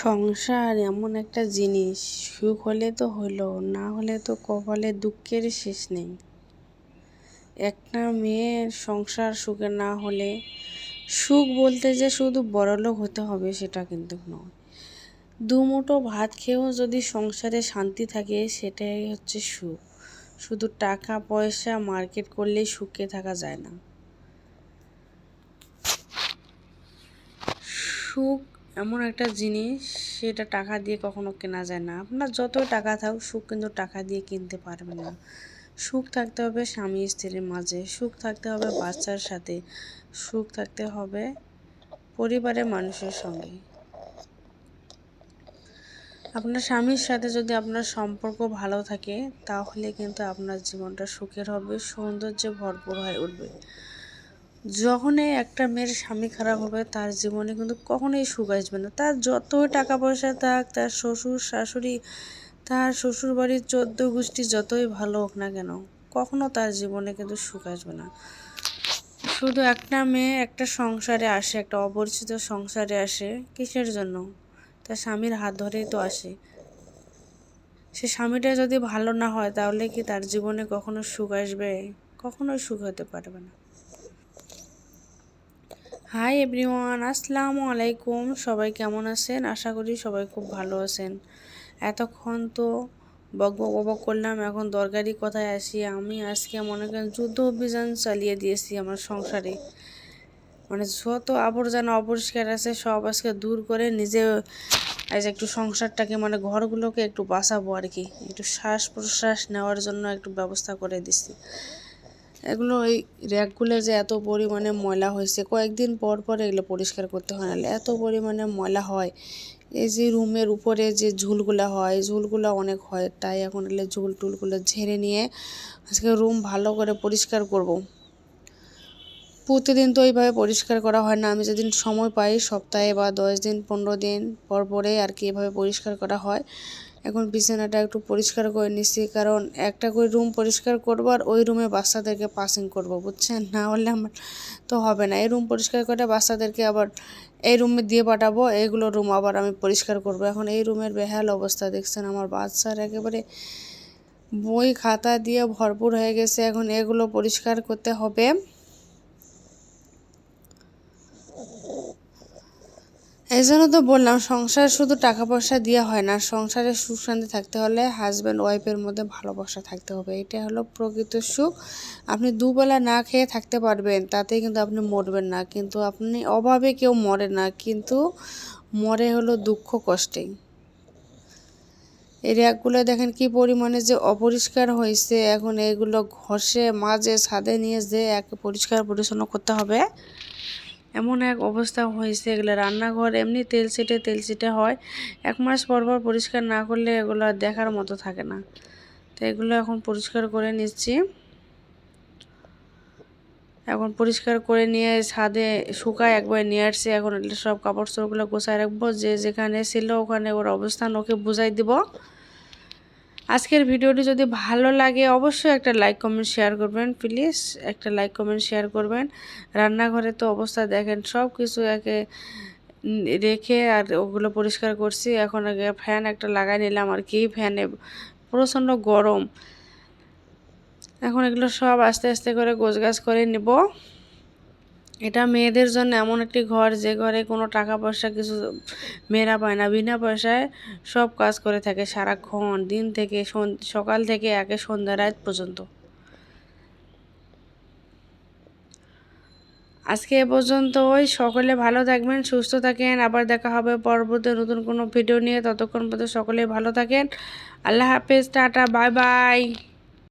সংসার এমন একটা জিনিস, সুখ হলে তো হলো, না হলে তো কপালে দুঃখের শেষ নেই। একটা মেয়ের সংসার সুখে না হলে, সুখ বলতে যে শুধু বড়লোক হতে হবে সেটা কিন্তু নয়। দুমুঠো ভাত খেয়েও যদি সংসারে শান্তি থাকে সেটাই হচ্ছে সুখ। শুধু টাকা পয়সা মার্কেট করলেই সুখে থাকা যায় না। সুখ এমন একটা জিনিস, সেটা টাকা দিয়ে কখনো কেনা যায় না। আপনার যত টাকা থাকুক, সুখ কিন্তু টাকা দিয়ে কিনতে পারবে না। সুখ থাকতে হবে স্বামী স্ত্রীর মাঝে, সুখ থাকতে হবে বাচ্চার সাথে, সুখ থাকতে হবে পরিবারের মানুষের সঙ্গে। আপনার স্বামীর সাথে যদি আপনার সম্পর্ক ভালো থাকে, তাহলে কিন্তু আপনার জীবনটা সুখের হবে, সৌন্দর্যে ভরপুর হয়ে উঠবে। যখনই একটা মেয়ের স্বামী খারাপ হবে, তার জীবনে কিন্তু কখনোই সুখ আসবে না। তার যতই টাকা পয়সা থাক, তার শ্বশুর শাশুড়ি, তার শ্বশুর বাড়ির 14 গোষ্ঠী যতই ভালো হোক না কেন, কখনো তার জীবনে কিন্তু সুখ আসবে না। শুধু একটা মেয়ে একটা সংসারে আসে, একটা অপরিচিত সংসারে আসে কিসের জন্য? তার স্বামীর হাত ধরেই তো আসে। সে স্বামীটা যদি ভালো না হয়, তাহলে কি তার জীবনে কখনো সুখ আসবে? কখনোই সুখ হতে পারবে না। হাই এভরিওয়ান, আসসালামু আলাইকুম। সবাই কেমন আছেন? আশা করি সবাই খুব ভালো আছেন। এতক্ষণ তো বক করলাম, এখন দরকারি কথায় আসি। আমি আজকে মনে করেন যুদ্ধ অভিযান চালিয়ে দিয়েছি আমার সংসারে। মানে যত আবর্জনা অপরিষ্কার আছে সব আজকে দূর করে নিজে আজ একটু সংসারটাকে ঘরগুলোকে একটু বাঁচাবো আর কি। একটু শ্বাস প্রশ্বাস নেওয়ার জন্য একটু ব্যবস্থা করে দিচ্ছি। এগুলো এই র্যাকগুলো যে এত পরিমাণে ময়লা হয়েছে, কয়েকদিন পর পর এগুলো পরিষ্কার করতে হয়, নাহলে এত পরিমাণে ময়লা হয়। এই যে রুমের উপরে যে ঝুলগুলো হয়, ঝুলগুলো অনেক হয়, তাই এখন এগুলো ঝুল টুলগুলো ঝেড়ে নিয়ে আজকে রুম ভালো করে পরিষ্কার করব। প্রতিদিন তো এইভাবে পরিষ্কার করা হয় না, আমি যেদিন সময় পাই সপ্তাহে বা 10 দিন 15 দিন পর পরে আর কি এভাবে পরিষ্কার করা হয়। এখন বিছানাটা একটু পরিষ্কার করে নিচ্ছি, কারণ একটা করে রুম পরিষ্কার করবো আর ওই রুমে বাচ্চাদেরকে পাসিং করব, বুঝছেন? না হলে আমার তো হবে না। এই রুম পরিষ্কার করে বাচ্চাদেরকে আবার এই রুমে দিয়ে পাঠাবো, এইগুলো রুম আবার আমি পরিষ্কার করব। এখন এই রুমের বেহাল অবস্থা দেখছেন, আমার বাচ্চার একেবারে বই খাতা দিয়ে ভরপুর হয়ে গেছে। এখন এগুলো পরিষ্কার করতে হবে। এই জন্য তো বললাম, সংসার শুধু টাকা পয়সা দিয়ে হয় না। সংসারে সুখ শান্তি থাকতে হলে হাজব্যান্ড ওয়াইফের মধ্যে ভালোবাসা থাকতে হবে। এটা হলো প্রকৃত সুখ। আপনি দুবেলা না খেয়ে থাকতে পারবেন, তাতে কিন্তু আপনি মরবেন না। কিন্তু আপনি অভাবে কেউ মরে না, কিন্তু মরে হলো দুঃখ কষ্টেই। এই র্যাকগুলো দেখেন কি পরিমাণে যে অপরিষ্কার হয়েছে। এখন এগুলো ঘষে মাঝে ছাদে নিয়ে যে এক পরিষ্কার পরিচ্ছন্ন করতে হবে, এমন এক অবস্থা হয়েছে। এগুলো রান্নাঘর এমনি তেল ছিটে হয়, 1 মাস পর পর পরিষ্কার না করলে এগুলো দেখার মতো থাকে না। তো এগুলো এখন পরিষ্কার করে নিচ্ছি। এখন পরিষ্কার করে নিয়ে ছাদে শুকায় একবার নিয়ে আসছি। এখন সব কাপড় চোপড়গুলো গোছায় রাখবো, যে যেখানে ছিল ওখানে ওর অবস্থান ওকে বুঝাই দিব। আজকের ভিডিওটি যদি ভালো লাগে অবশ্যই একটা লাইক কমেন্ট শেয়ার করবেন, প্লিজ একটা লাইক কমেন্ট শেয়ার করবেন। রান্নাঘরে তো অবস্থা দেখেন, সব কিছু একে রেখে আর ওগুলো পরিষ্কার করছি। এখন আগে ফ্যান একটা লাগাই নিলাম আর কি, ফ্যানে প্রচণ্ড গরম। এখন এগুলো সব আস্তে আস্তে করে গোছগাছ করে নেব। এটা মেয়েদের জন্য এমন একটি ঘর, যে ঘরে কোনো টাকা পয়সা কিছু মেয়েরা পায় না। বিনা পয়সায় সব কাজ করে থাকে সারাক্ষণ, দিন থেকে সকাল থেকে একে সন্ধ্যা রাত পর্যন্ত। আজকে এ পর্যন্ত। সকলে ভালো থাকবেন, সুস্থ থাকেন। আবার দেখা হবে পরবর্তী নতুন কোনো ভিডিও নিয়ে। ততক্ষণ পর্যন্ত সকলে ভালো থাকেন। আল্লাহ হাফেজ, টাটা, বাই বাই।